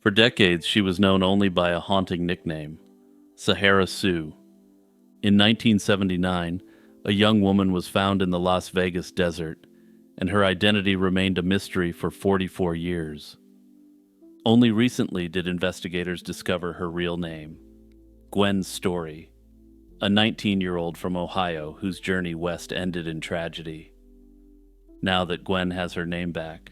For decades, she was known only by a haunting nickname, Sahara Sue. In 1979, a young woman was found in the Las Vegas desert, and her identity remained a mystery for 44 years. Only recently did investigators discover her real name, Gwen Story, a 19-year-old from Ohio whose journey west ended in tragedy. Now that Gwen has her name back,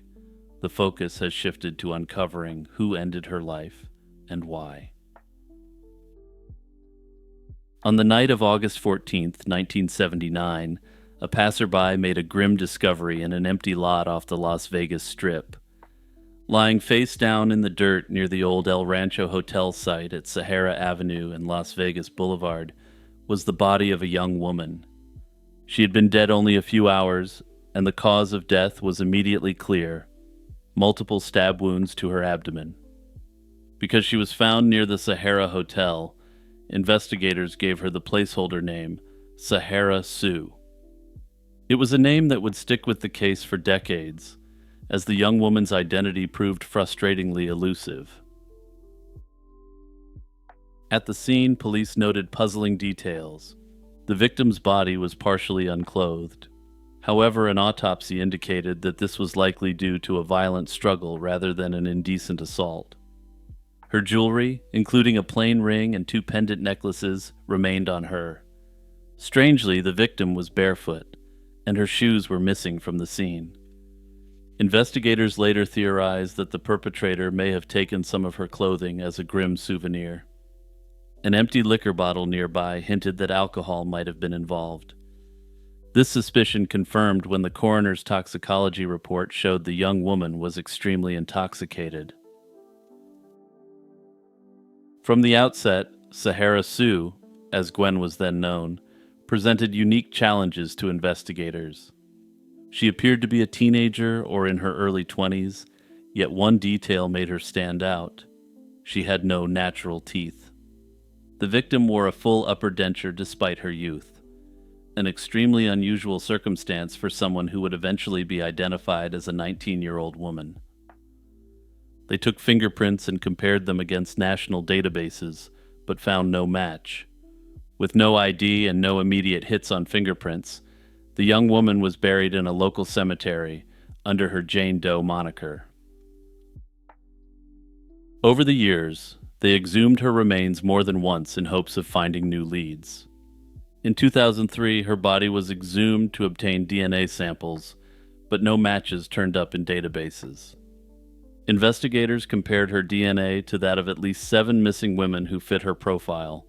the focus has shifted to uncovering who ended her life and why. On the night of August 14th, 1979, a passerby made a grim discovery in an empty lot off the Las Vegas Strip. Lying face down in the dirt near the old El Rancho Hotel site at Sahara Avenue and Las Vegas Boulevard was the body of a young woman. She had been dead only a few hours, and the cause of death was immediately clear: multiple stab wounds to her abdomen. Because she was found near the Sahara Hotel, investigators gave her the placeholder name Sahara Sue. It was a name that would stick with the case for decades, as the young woman's identity proved frustratingly elusive. At the scene, police noted puzzling details. The victim's body was partially unclothed. However, an autopsy indicated that this was likely due to a violent struggle rather than an indecent assault. Her jewelry, including a plain ring and two pendant necklaces, remained on her. Strangely, the victim was barefoot, and her shoes were missing from the scene. Investigators later theorized that the perpetrator may have taken some of her clothing as a grim souvenir. An empty liquor bottle nearby hinted that alcohol might have been involved. This suspicion confirmed when the coroner's toxicology report showed the young woman was extremely intoxicated. From the outset, Sahara Sue, as Gwen was then known, presented unique challenges to investigators. She appeared to be a teenager or in her early 20s, yet one detail made her stand out: she had no natural teeth. The victim wore a full upper denture despite her youth, an extremely unusual circumstance for someone who would eventually be identified as a 19-year-old woman. They took fingerprints and compared them against national databases, but found no match. With no ID and no immediate hits on fingerprints, the young woman was buried in a local cemetery under her Jane Doe moniker. Over the years, they exhumed her remains more than once in hopes of finding new leads. In 2003, her body was exhumed to obtain DNA samples, but no matches turned up in databases. Investigators compared her DNA to that of at least 7 missing women who fit her profile,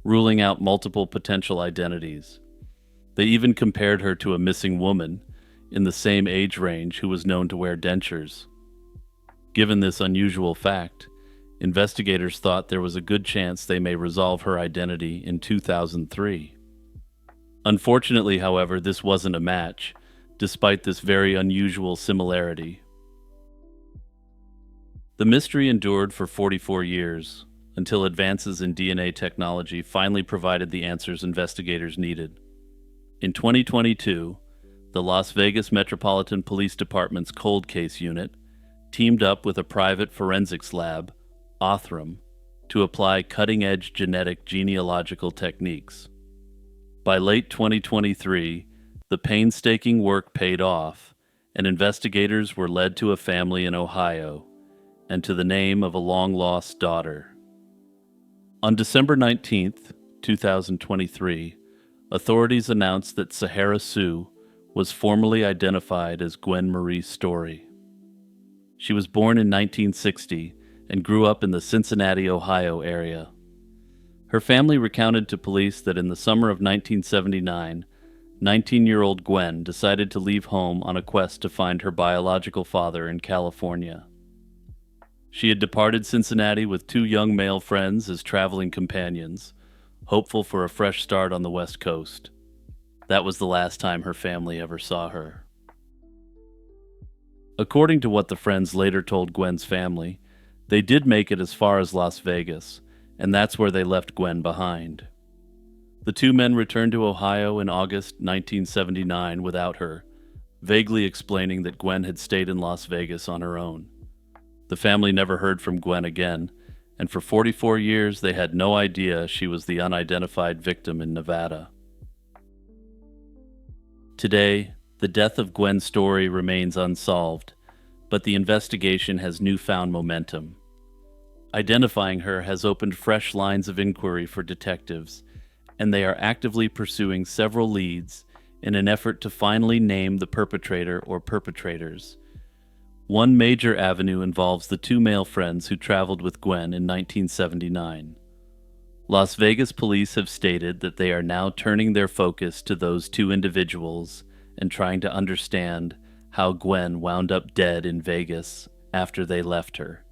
ruling out multiple potential identities. They even compared her to a missing woman in the same age range who was known to wear dentures. Given this unusual fact, investigators thought there was a good chance they may resolve her identity in 2003. Unfortunately, however, this wasn't a match, despite this very unusual similarity. The mystery endured for 44 years, until advances in DNA technology finally provided the answers investigators needed. In 2022, the Las Vegas Metropolitan Police Department's Cold Case Unit teamed up with a private forensics lab, Othram, to apply cutting-edge genetic genealogical techniques. By late 2023, the painstaking work paid off, and investigators were led to a family in Ohio and to the name of a long-lost daughter. On December 19, 2023, authorities announced that Sahara Sue was formally identified as Gwen Marie Story. She was born in 1960 and grew up in the Cincinnati, Ohio area. Her family recounted to police that in the summer of 1979, 19-year-old Gwen decided to leave home on a quest to find her biological father in California. She had departed Cincinnati with 2 young male friends as traveling companions, hopeful for a fresh start on the West Coast. That was the last time her family ever saw her. According to what the friends later told Gwen's family, they did make it as far as Las Vegas, and that's where they left Gwen behind. The 2 men returned to Ohio in August 1979 without her, vaguely explaining that Gwen had stayed in Las Vegas on her own. The family never heard from Gwen again, and for 44 years they had no idea she was the unidentified victim in Nevada. Today, the death of Gwen Story remains unsolved, but the investigation has newfound momentum. Identifying her has opened fresh lines of inquiry for detectives, and they are actively pursuing several leads in an effort to finally name the perpetrator or perpetrators. One major avenue involves the two male friends who traveled with Gwen in 1979. Las Vegas police have stated that they are now turning their focus to those two individuals and trying to understand how Gwen wound up dead in Vegas after they left her.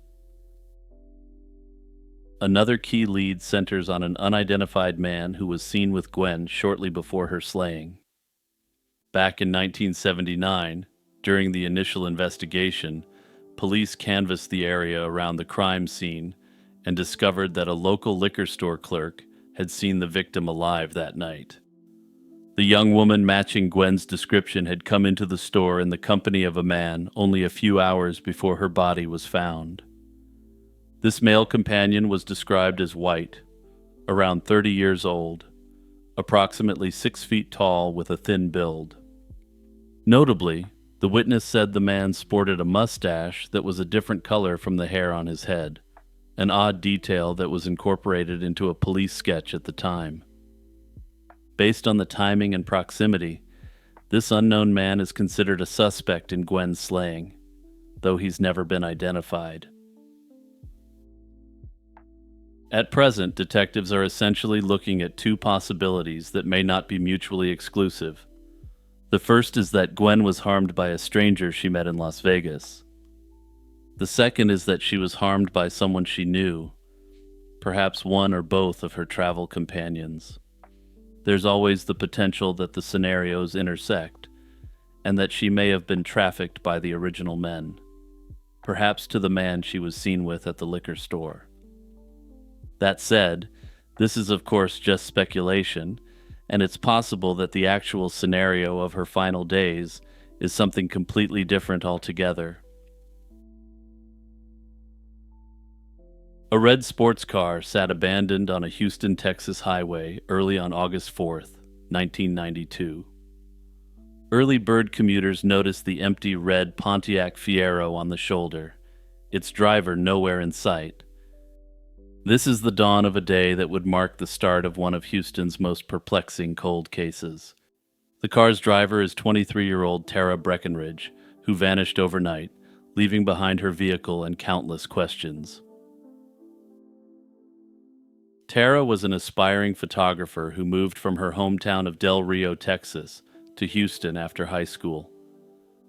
Another key lead centers on an unidentified man who was seen with Gwen shortly before her slaying. Back in 1979, during the initial investigation, police canvassed the area around the crime scene and discovered that a local liquor store clerk had seen the victim alive that night. The young woman matching Gwen's description had come into the store in the company of a man only a few hours before her body was found. This male companion was described as white, around 30 years old, approximately 6 feet tall with a thin build. Notably, the witness said the man sported a mustache that was a different color from the hair on his head, an odd detail that was incorporated into a police sketch at the time. Based on the timing and proximity, this unknown man is considered a suspect in Gwen's slaying, though he's never been identified. At present, detectives are essentially looking at two possibilities that may not be mutually exclusive. The first is that Gwen was harmed by a stranger she met in Las Vegas. The second is that she was harmed by someone she knew, perhaps one or both of her travel companions. There's always the potential that the scenarios intersect, and that she may have been trafficked by the original men, perhaps to the man she was seen with at the liquor store. That said, this is of course just speculation, and it's possible that the actual scenario of her final days is something completely different altogether. A red sports car sat abandoned on a Houston, Texas highway early on August 4th, 1992. Early bird commuters noticed the empty red Pontiac Fiero on the shoulder, its driver nowhere in sight. This is the dawn of a day that would mark the start of one of Houston's most perplexing cold cases. The car's driver is 23-year-old Tara Breckenridge, who vanished overnight, leaving behind her vehicle and countless questions. Tara was an aspiring photographer who moved from her hometown of Del Rio, Texas, to Houston after high school.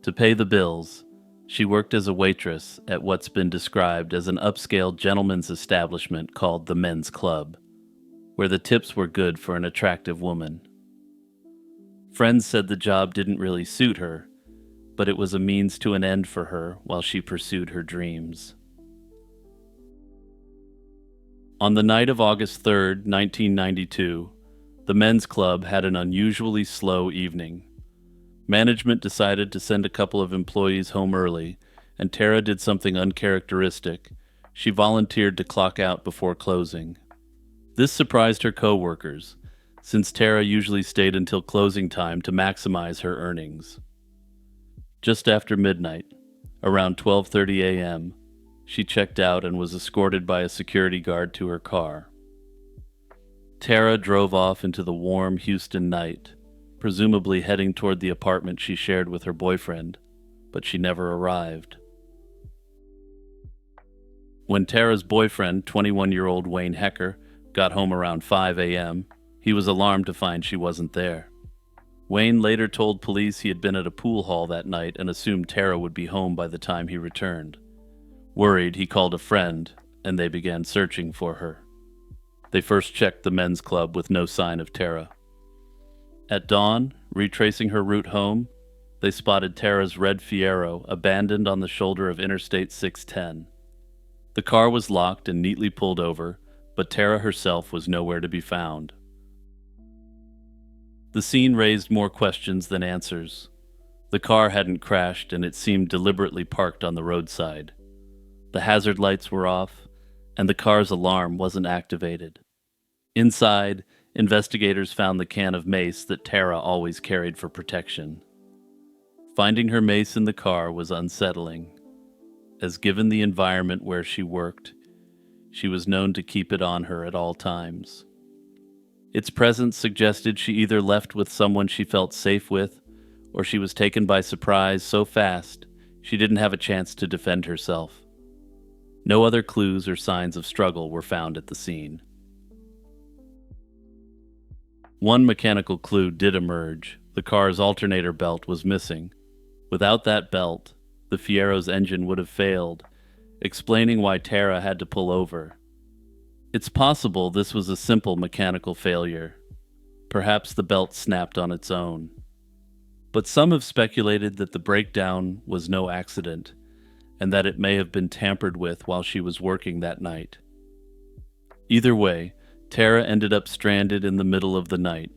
To pay the bills, she worked as a waitress at what's been described as an upscale gentleman's establishment called the Men's Club, where the tips were good for an attractive woman. Friends said the job didn't really suit her, but it was a means to an end for her while she pursued her dreams. On the night of August 3rd, 1992, the Men's Club had an unusually slow evening. Management decided to send a couple of employees home early, and Tara did something uncharacteristic. She volunteered to clock out before closing. This surprised her co-workers, since Tara usually stayed until closing time to maximize her earnings. Just after midnight, around 12:30 a.m., she checked out and was escorted by a security guard to her car. Tara drove off into the warm Houston night, presumably heading toward the apartment she shared with her boyfriend, but she never arrived. When Tara's boyfriend, 21-year-old Wayne Hecker, got home around 5 a.m., he was alarmed to find she wasn't there. Wayne later told police he had been at a pool hall that night and assumed Tara would be home by the time he returned. Worried, he called a friend, and they began searching for her. They first checked the Men's Club with no sign of Tara. At dawn, retracing her route home, they spotted Tara's red Fiero abandoned on the shoulder of Interstate 610. The car was locked and neatly pulled over, but Tara herself was nowhere to be found. The scene raised more questions than answers. The car hadn't crashed, and it seemed deliberately parked on the roadside. The hazard lights were off, and the car's alarm wasn't activated. Inside, investigators found the can of mace that Tara always carried for protection. Finding her mace in the car was unsettling, as given the environment where she worked, she was known to keep it on her at all times. Its presence suggested she either left with someone she felt safe with, or she was taken by surprise so fast she didn't have a chance to defend herself. No other clues or signs of struggle were found at the scene. One mechanical clue did emerge. The car's alternator belt was missing. Without that belt, the Fiero's engine would have failed, explaining why Tara had to pull over. It's possible this was a simple mechanical failure. Perhaps the belt snapped on its own. But some have speculated that the breakdown was no accident, and that it may have been tampered with while she was working that night. Either way, Tara ended up stranded in the middle of the night,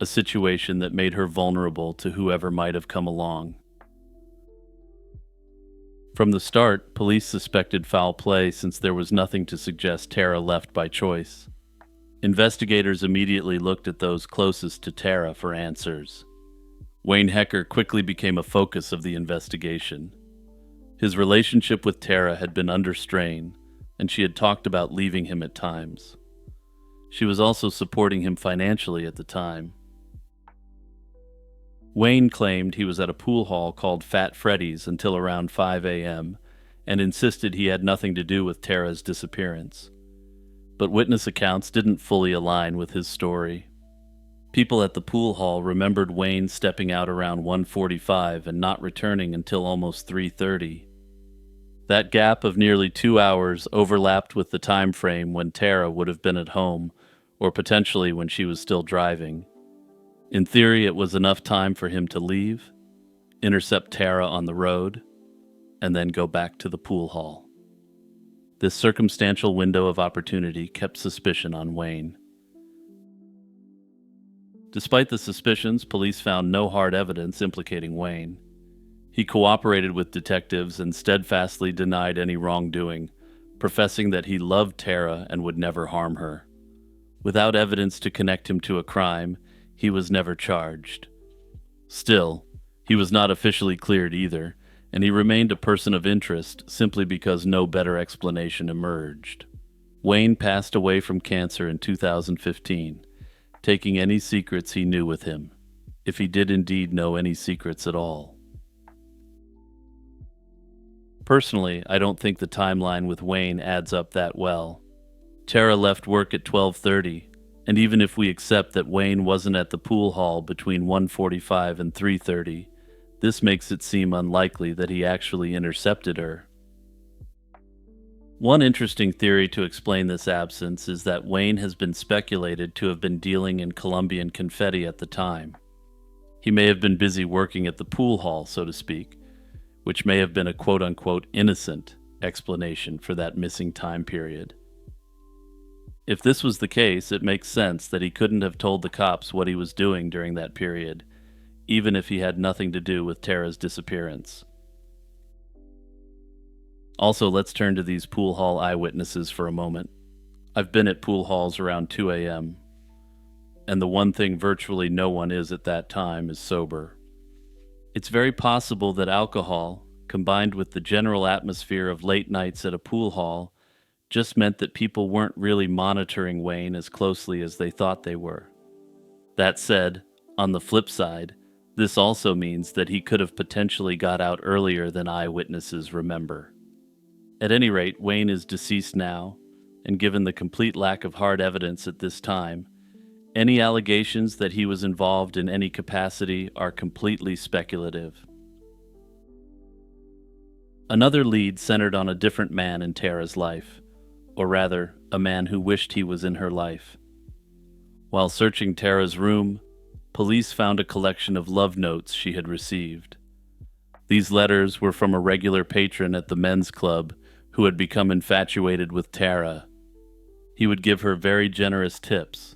a situation that made her vulnerable to whoever might have come along. From the start, police suspected foul play since there was nothing to suggest Tara left by choice. Investigators immediately looked at those closest to Tara for answers. Wayne Hecker quickly became a focus of the investigation. His relationship with Tara had been under strain, and she had talked about leaving him at times. She was also supporting him financially at the time. Wayne claimed he was at a pool hall called Fat Freddy's until around 5 a.m. and insisted he had nothing to do with Tara's disappearance. But witness accounts didn't fully align with his story. People at the pool hall remembered Wayne stepping out around 1:45 and not returning until almost 3:30. That gap of nearly 2 hours overlapped with the time frame when Tara would have been at home, or potentially when she was still driving. In theory, it was enough time for him to leave, intercept Tara on the road, and then go back to the pool hall. This circumstantial window of opportunity kept suspicion on Wayne. Despite the suspicions, police found no hard evidence implicating Wayne. He cooperated with detectives and steadfastly denied any wrongdoing, professing that he loved Tara and would never harm her. Without evidence to connect him to a crime, he was never charged. Still, he was not officially cleared either, and he remained a person of interest simply because no better explanation emerged. Wayne passed away from cancer in 2015, taking any secrets he knew with him, if he did indeed know any secrets at all. Personally, I don't think the timeline with Wayne adds up that well. Tara left work at 12:30, and even if we accept that Wayne wasn't at the pool hall between 1:45 and 3:30, this makes it seem unlikely that he actually intercepted her. One interesting theory to explain this absence is that Wayne has been speculated to have been dealing in Colombian confetti at the time. He may have been busy working at the pool hall, so to speak, which may have been a quote-unquote innocent explanation for that missing time period. If this was the case, it makes sense that he couldn't have told the cops what he was doing during that period, even if he had nothing to do with Tara's disappearance. Also, let's turn to these pool hall eyewitnesses for a moment. I've been at pool halls around 2 a.m., and the one thing virtually no one is at that time is sober. It's very possible that alcohol, combined with the general atmosphere of late nights at a pool hall, just meant that people weren't really monitoring Wayne as closely as they thought they were. That said, on the flip side, this also means that he could have potentially got out earlier than eyewitnesses remember. At any rate, Wayne is deceased now, and given the complete lack of hard evidence at this time, any allegations that he was involved in any capacity are completely speculative. Another lead centered on a different man in Tara's life, or rather, a man who wished he was in her life. While searching Tara's room, police found a collection of love notes she had received. These letters were from a regular patron at the men's club who had become infatuated with Tara. He would give her very generous tips,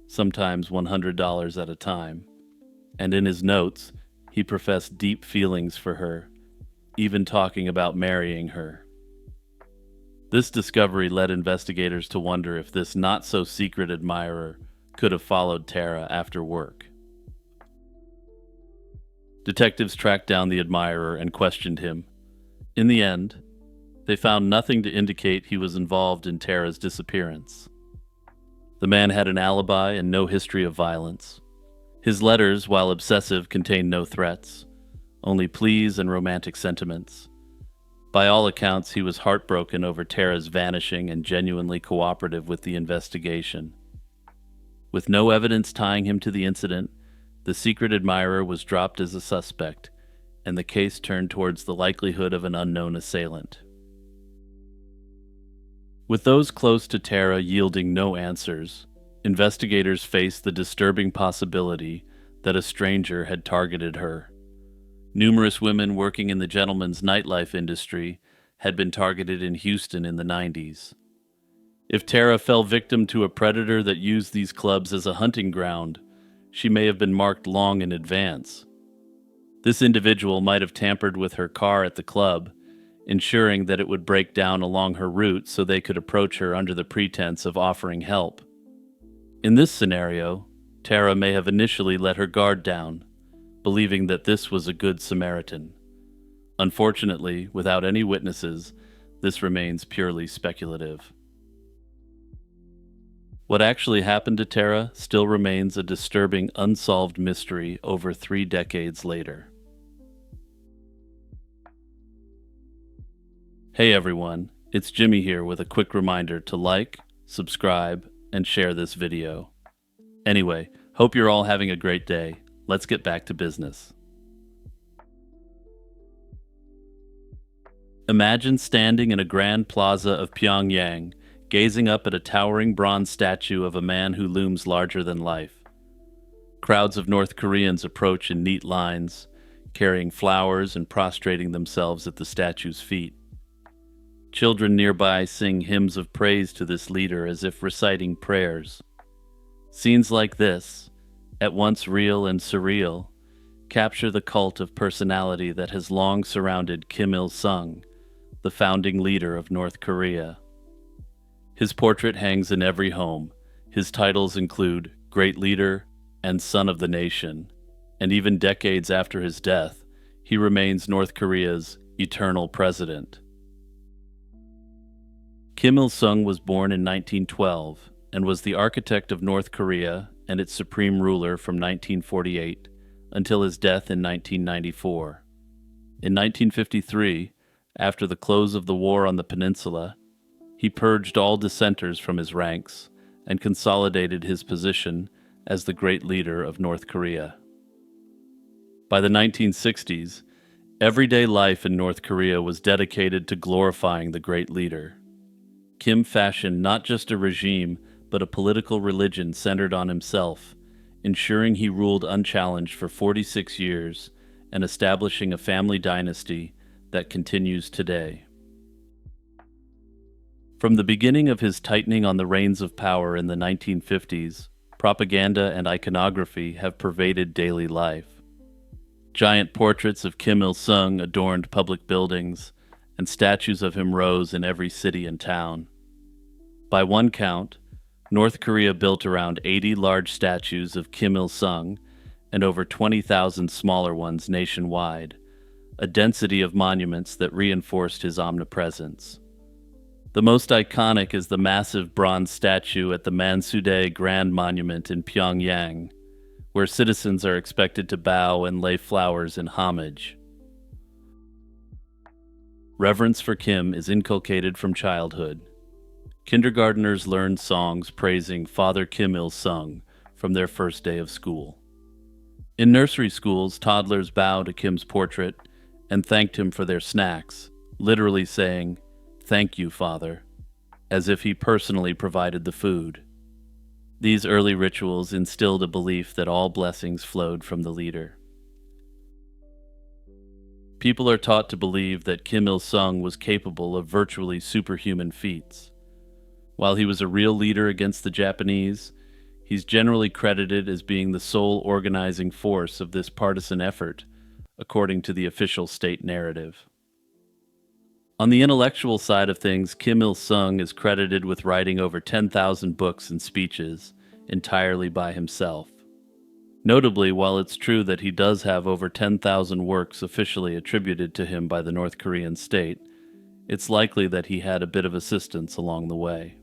sometimes $100 at a time, and in his notes, he professed deep feelings for her, even talking about marrying her. This discovery led investigators to wonder if this not-so-secret admirer could have followed Tara after work. Detectives tracked down the admirer and questioned him. In the end, they found nothing to indicate he was involved in Tara's disappearance. The man had an alibi and no history of violence. His letters, while obsessive, contained no threats, only pleas and romantic sentiments. By all accounts, he was heartbroken over Tara's vanishing and genuinely cooperative with the investigation. With no evidence tying him to the incident, the secret admirer was dropped as a suspect, and the case turned towards the likelihood of an unknown assailant. With those close to Tara yielding no answers, investigators faced the disturbing possibility that a stranger had targeted her. Numerous women working in the gentleman's nightlife industry had been targeted in Houston in the 90s. If Tara fell victim to a predator that used these clubs as a hunting ground, she may have been marked long in advance. This individual might have tampered with her car at the club, ensuring that it would break down along her route so they could approach her under the pretense of offering help. In this scenario, Tara may have initially let her guard down, believing that this was a good Samaritan. Unfortunately, without any witnesses, this remains purely speculative. What actually happened to Tara still remains a disturbing unsolved mystery over 3 decades later. Hey everyone, it's Jimmy here with a quick reminder to like, subscribe, and share this video. Anyway, hope you're all having a great day. Let's get back to business. Imagine standing in a grand plaza of Pyongyang, gazing up at a towering bronze statue of a man who looms larger than life. Crowds of North Koreans approach in neat lines, carrying flowers and prostrating themselves at the statue's feet. Children nearby sing hymns of praise to this leader as if reciting prayers. Scenes like this, at once real and surreal, capture the cult of personality that has long surrounded Kim Il-sung, the founding leader of North Korea. His portrait hangs in every home. His titles include Great Leader and Son of the Nation, and even decades after his death, he remains North Korea's eternal president. Kim Il-sung was born in 1912 and was the architect of North Korea and its supreme ruler from 1948 until his death in 1994. In 1953, after the close of the war on the peninsula, he purged all dissenters from his ranks and consolidated his position as the great leader of North Korea. By the 1960s, everyday life in North Korea was dedicated to glorifying the great leader. Kim fashioned not just a regime, but a political religion centered on himself, ensuring he ruled unchallenged for 46 years and establishing a family dynasty that continues today. From the beginning of his tightening on the reins of power in the 1950s, propaganda and iconography have pervaded daily life. Giant portraits of Kim Il-sung adorned public buildings, and statues of him rose in every city and town. By one count, North Korea built around 80 large statues of Kim Il-sung and over 20,000 smaller ones nationwide, a density of monuments that reinforced his omnipresence. The most iconic is the massive bronze statue at the Mansudae Grand Monument in Pyongyang, where citizens are expected to bow and lay flowers in homage. Reverence for Kim is inculcated from childhood. Kindergarteners learn songs praising Father Kim Il-sung from their first day of school. In nursery schools, toddlers bow to Kim's portrait and thanked him for their snacks, literally saying, "Thank you, Father," as if he personally provided the food. These early rituals instilled a belief that all blessings flowed from the leader. People are taught to believe that Kim Il-sung was capable of virtually superhuman feats. While he was a real leader against the Japanese, he's generally credited as being the sole organizing force of this partisan effort, according to the official state narrative. On the intellectual side of things, Kim Il sung is credited with writing over 10,000 books and speeches entirely by himself. Notably, while it's true that he does have over 10,000 works officially attributed to him by the North Korean state, it's likely that he had a bit of assistance along the way.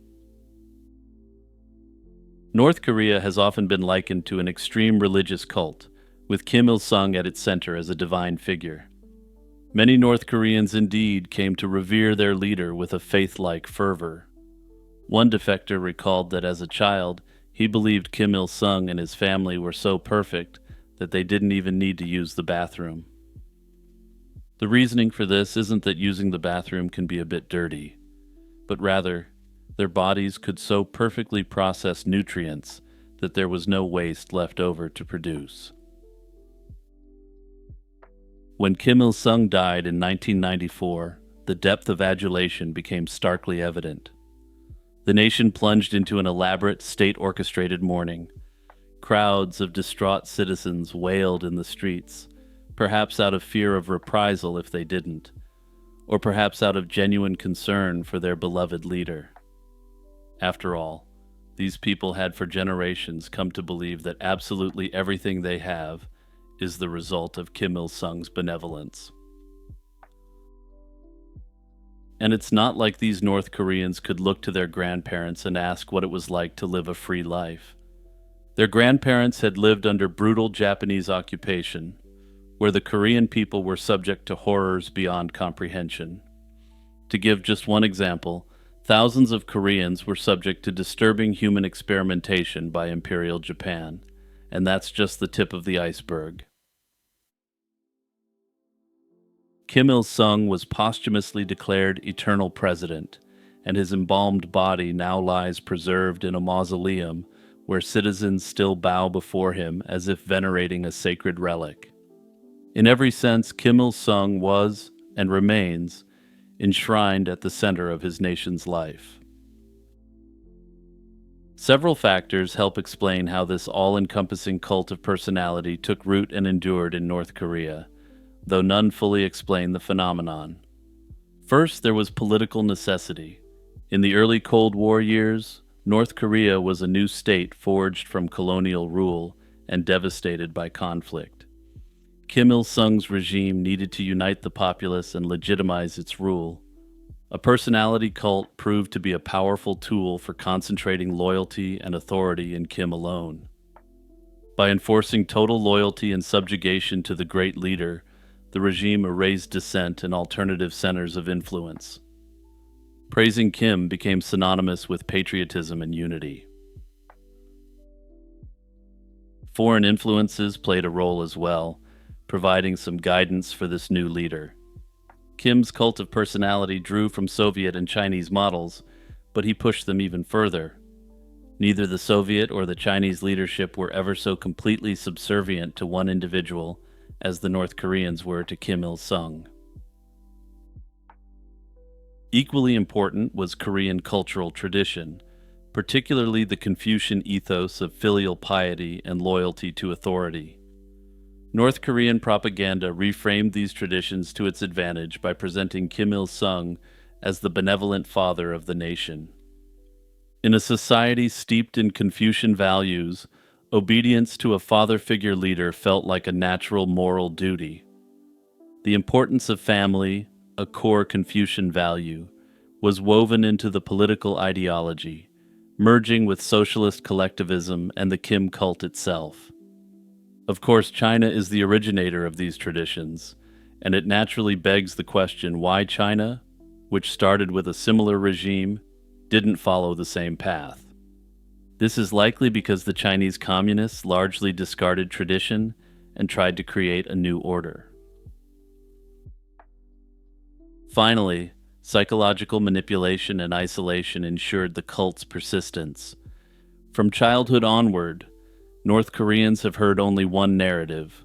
North Korea has often been likened to an extreme religious cult, with Kim Il sung at its center as a divine figure. Many North Koreans indeed came to revere their leader with a faith-like fervor. One defector recalled that as a child, he believed Kim Il sung and his family were so perfect that they didn't even need to use the bathroom. The reasoning for this isn't that using the bathroom can be a bit dirty, but rather, their bodies could so perfectly process nutrients that there was no waste left over to produce. When Kim Il sung died in 1994, the depth of adulation became starkly evident. The nation plunged into an elaborate, state-orchestrated mourning. Crowds of distraught citizens wailed in the streets, perhaps out of fear of reprisal if they didn't, or perhaps out of genuine concern for their beloved leader. After all, these people had for generations come to believe that absolutely everything they have is the result of Kim Il sung's benevolence. And it's not like these North Koreans could look to their grandparents and ask what it was like to live a free life. Their grandparents had lived under brutal Japanese occupation, where the Korean people were subject to horrors beyond comprehension. To give just one example, thousands of Koreans were subject to disturbing human experimentation by Imperial Japan, and that's just the tip of the iceberg. Kim Il sung was posthumously declared eternal president, and his embalmed body now lies preserved in a mausoleum where citizens still bow before him as if venerating a sacred relic. In every sense, Kim Il sung was, and remains, enshrined at the center of his nation's life. Several factors help explain how this all-encompassing cult of personality took root and endured in North Korea, though none fully explain the phenomenon. First, there was political necessity. In the early Cold War years, North Korea was a new state forged from colonial rule and devastated by conflict. Kim Il sung's regime needed to unite the populace and legitimize its rule. A personality cult proved to be a powerful tool for concentrating loyalty and authority in Kim alone. By enforcing total loyalty and subjugation to the great leader, the regime erased dissent and alternative centers of influence. Praising Kim became synonymous with patriotism and unity. Foreign influences played a role as well, providing some guidance for this new leader. Kim's cult of personality drew from Soviet and Chinese models, but he pushed them even further. Neither the Soviet or the Chinese leadership were ever so completely subservient to one individual as the North Koreans were to Kim Il sung. Equally important was Korean cultural tradition, particularly the Confucian ethos of filial piety and loyalty to authority. North Korean propaganda reframed these traditions to its advantage by presenting Kim Il sung as the benevolent father of the nation. In a society steeped in Confucian values, obedience to a father figure leader felt like a natural moral duty. The importance of family, a core Confucian value, was woven into the political ideology, merging with socialist collectivism and the Kim cult itself. Of course, China is the originator of these traditions, and it naturally begs the question why China, which started with a similar regime, didn't follow the same path. This is likely because the Chinese communists largely discarded tradition and tried to create a new order. Finally, psychological manipulation and isolation ensured the cult's persistence. From childhood onward, North Koreans have heard only one narrative,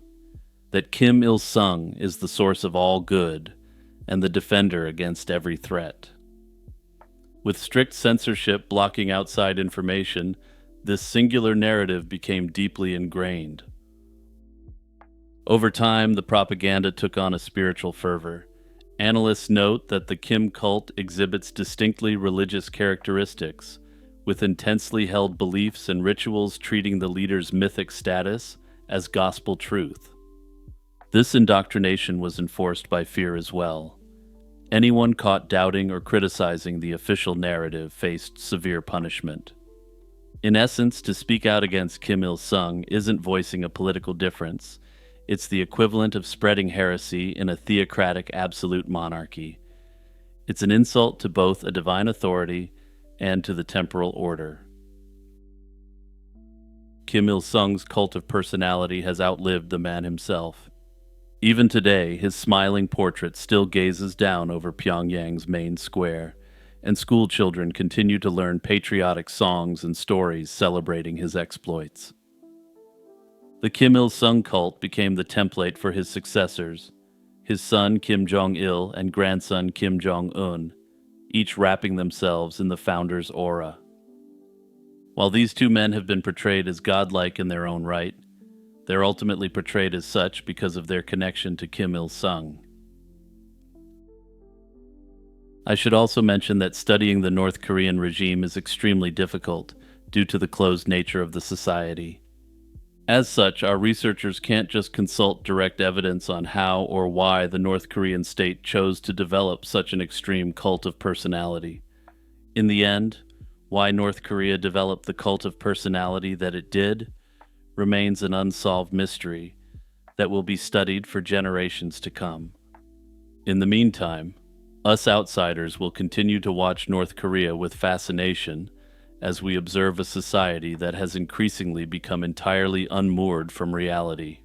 that Kim Il sung is the source of all good and the defender against every threat. With strict censorship blocking outside information, this singular narrative became deeply ingrained. Over time, the propaganda took on a spiritual fervor. Analysts note that the Kim cult exhibits distinctly religious characteristics, with intensely held beliefs and rituals treating the leader's mythic status as gospel truth. This indoctrination was enforced by fear as well. Anyone caught doubting or criticizing the official narrative faced severe punishment. In essence, to speak out against Kim Il-sung isn't voicing a political difference. It's the equivalent of spreading heresy in a theocratic absolute monarchy. It's an insult to both a divine authority and to the temporal order. Kim Il-sung's cult of personality has outlived the man himself. Even today, his smiling portrait still gazes down over Pyongyang's main square, and school children continue to learn patriotic songs and stories celebrating his exploits. The Kim Il-sung cult became the template for his successors, his son Kim Jong-il and grandson Kim Jong-un, each wrapping themselves in the founder's aura. While these two men have been portrayed as godlike in their own right, they're ultimately portrayed as such because of their connection to Kim Il-sung. I should also mention that studying the North Korean regime is extremely difficult due to the closed nature of the society. As such, our researchers can't just consult direct evidence on how or why the North Korean state chose to develop such an extreme cult of personality. In the end, why North Korea developed the cult of personality that it did remains an unsolved mystery that will be studied for generations to come. In the meantime, us outsiders will continue to watch North Korea with fascination as we observe a society that has increasingly become entirely unmoored from reality.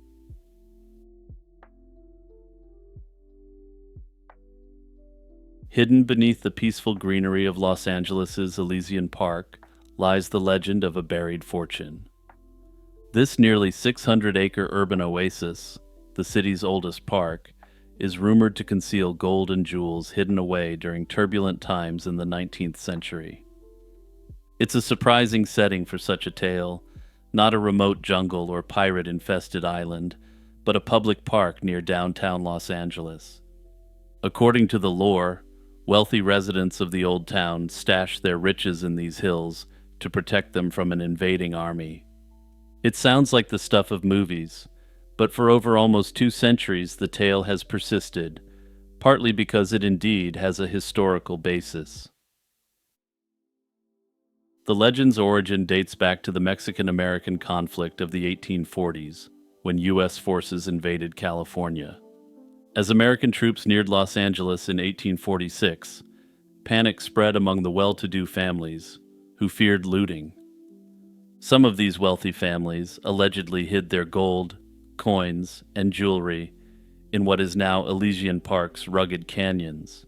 Hidden beneath the peaceful greenery of Los Angeles' Elysian Park lies the legend of a buried fortune. This nearly 600-acre urban oasis, the city's oldest park, is rumored to conceal gold and jewels hidden away during turbulent times in the 19th century. It's a surprising setting for such a tale, not a remote jungle or pirate-infested island, but a public park near downtown Los Angeles. According to the lore, wealthy residents of the old town stashed their riches in these hills to protect them from an invading army. It sounds like the stuff of movies, but for over almost 2 centuries the tale has persisted, partly because it indeed has a historical basis. The legend's origin dates back to the Mexican-American conflict of the 1840s, when U.S. forces invaded California. As American troops neared Los Angeles in 1846, panic spread among the well-to-do families, who feared looting. Some of these wealthy families allegedly hid their gold, coins, and jewelry in what is now Elysian Park's rugged canyons.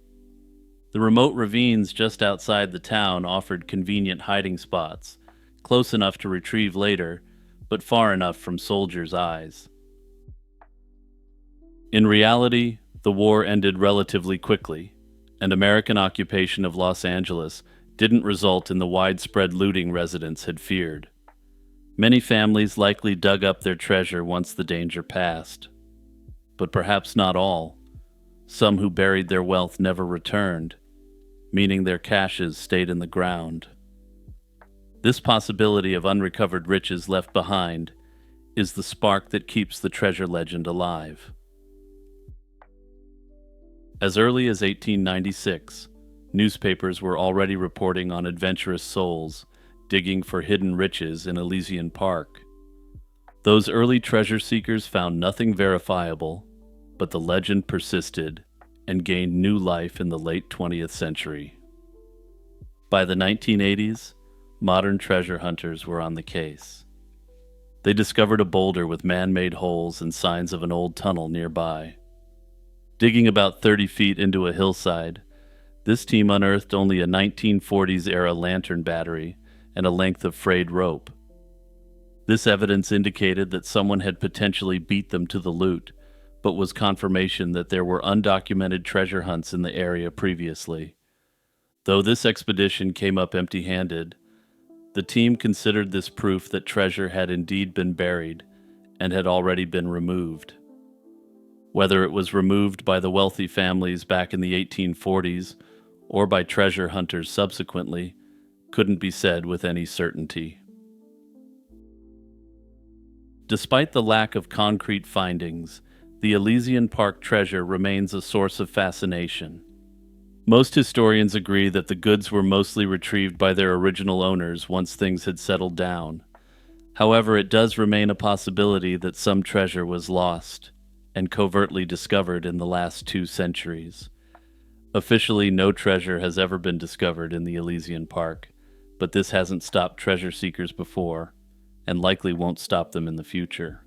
The remote ravines just outside the town offered convenient hiding spots, close enough to retrieve later, but far enough from soldiers' eyes. In reality, the war ended relatively quickly, and American occupation of Los Angeles didn't result in the widespread looting residents had feared. Many families likely dug up their treasure once the danger passed. But perhaps not all. Some who buried their wealth never returned, meaning their caches stayed in the ground. This possibility of unrecovered riches left behind is the spark that keeps the treasure legend alive. As early as 1896, newspapers were already reporting on adventurous souls digging for hidden riches in Elysian Park. Those early treasure seekers found nothing verifiable, but the legend persisted and gained new life in the late 20th century. By the 1980s, modern treasure hunters were on the case. They discovered a boulder with man-made holes and signs of an old tunnel nearby. Digging about 30 feet into a hillside, this team unearthed only a 1940s-era lantern battery and a length of frayed rope. This evidence indicated that someone had potentially beat them to the loot, but was confirmation that there were undocumented treasure hunts in the area previously. Though this expedition came up empty-handed, the team considered this proof that treasure had indeed been buried and had already been removed. Whether it was removed by the wealthy families back in the 1840s or by treasure hunters subsequently couldn't be said with any certainty. Despite the lack of concrete findings, the Elysian Park treasure remains a source of fascination. Most historians agree that the goods were mostly retrieved by their original owners once things had settled down. However, it does remain a possibility that some treasure was lost and covertly discovered in the last 2 centuries. Officially, no treasure has ever been discovered in the Elysian Park, but this hasn't stopped treasure seekers before, and likely won't stop them in the future.